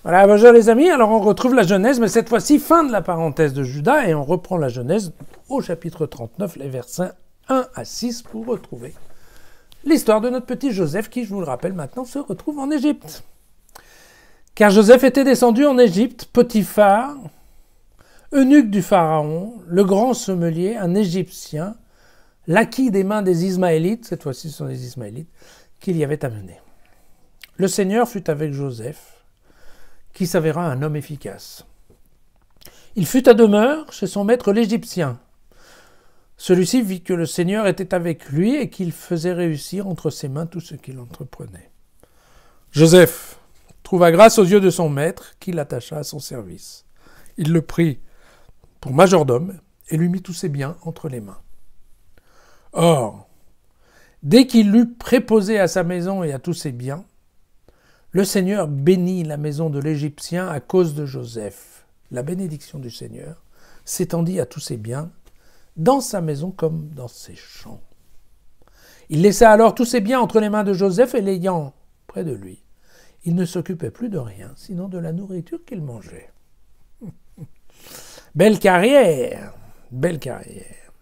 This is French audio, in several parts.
Voilà, bonjour les amis, alors on retrouve la Genèse, mais cette fois-ci fin de la parenthèse de Judas, et on reprend la Genèse au chapitre 39, les versets 1 à 6, pour retrouver l'histoire de notre petit Joseph, qui, je vous le rappelle maintenant, se retrouve en Égypte. Car Joseph était descendu en Égypte, Potiphar, eunuque du Pharaon, le grand sommelier, un Égyptien, l'acquis des mains des Ismaélites, cette fois-ci ce sont les Ismaélites, qu'il y avait amené. Le Seigneur fut avec Joseph, qui s'avéra un homme efficace. Il fut à demeure chez son maître l'Égyptien. Celui-ci vit que le Seigneur était avec lui et qu'il faisait réussir entre ses mains tout ce qu'il entreprenait. Joseph trouva grâce aux yeux de son maître, qui l'attacha à son service. Il le prit pour majordome et lui mit tous ses biens entre les mains. Or, dès qu'il l'eut préposé à sa maison et à tous ses biens, le Seigneur bénit la maison de l'Égyptien à cause de Joseph. La bénédiction du Seigneur s'étendit à tous ses biens, dans sa maison comme dans ses champs. Il laissa alors tous ses biens entre les mains de Joseph et l'ayant près de lui. Il ne s'occupait plus de rien, sinon de la nourriture qu'il mangeait. Belle carrière, belle carrière.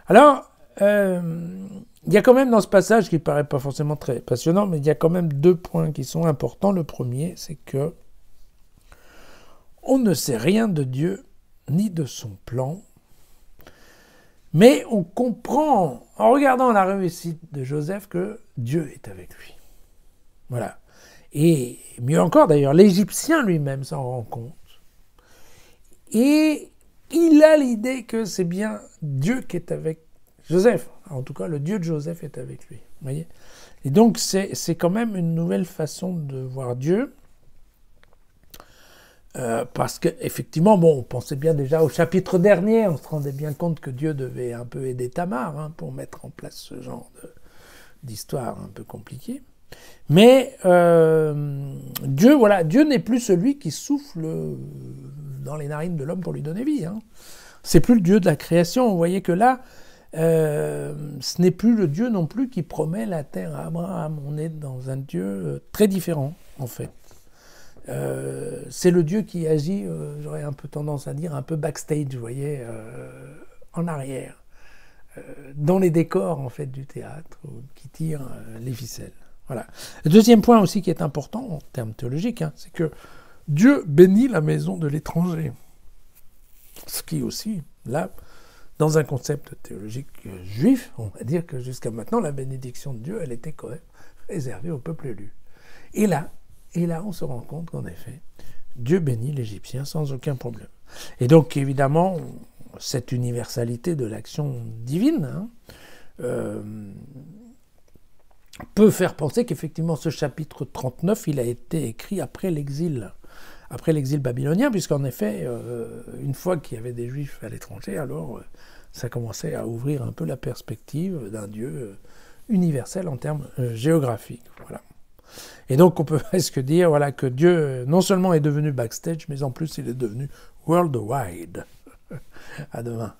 Alors, il y a quand même dans ce passage qui ne paraît pas forcément très passionnant, mais il y a quand même deux points qui sont importants. Le premier, c'est que on ne sait rien de Dieu ni de son plan, mais on comprend en regardant la réussite de Joseph que Dieu est avec lui. Voilà. Et mieux encore d'ailleurs, l'Égyptien lui-même s'en rend compte. Et il a l'idée que c'est bien Dieu qui est avec Joseph. En tout cas, le Dieu de Joseph est avec lui. Voyez ? Et donc, c'est quand même une nouvelle façon de voir Dieu. Parce qu'effectivement, on pensait bien déjà au chapitre dernier, on se rendait bien compte que Dieu devait un peu aider Tamar pour mettre en place ce genre d'histoire un peu compliquée. Mais Dieu n'est plus celui qui souffle dans les narines de l'homme pour lui donner vie. C'est plus le Dieu de la création. Vous voyez que là, ce n'est plus le Dieu non plus qui promet la terre à Abraham. On est dans un Dieu très différent, en fait. C'est le Dieu qui agit, j'aurais un peu tendance à dire, un peu backstage, vous voyez, en arrière, dans les décors, en fait, du théâtre, qui tire les ficelles. Voilà. Le deuxième point aussi qui est important, en termes théologiques, c'est que Dieu bénit la maison de l'étranger. Ce qui aussi, là, dans un concept théologique juif, on va dire que jusqu'à maintenant, la bénédiction de Dieu, elle était quand même réservée au peuple élu. Et là, on se rend compte qu'en effet, Dieu bénit l'Égyptien sans aucun problème. Et donc, évidemment, cette universalité de l'action divine peut faire penser qu'effectivement, ce chapitre 39, il a été écrit après l'exil babylonien, puisqu'en effet, une fois qu'il y avait des Juifs à l'étranger, alors ça commençait à ouvrir un peu la perspective d'un Dieu universel en termes géographiques. Voilà. Et donc on peut presque dire que Dieu non seulement est devenu backstage, mais en plus il est devenu worldwide. À demain.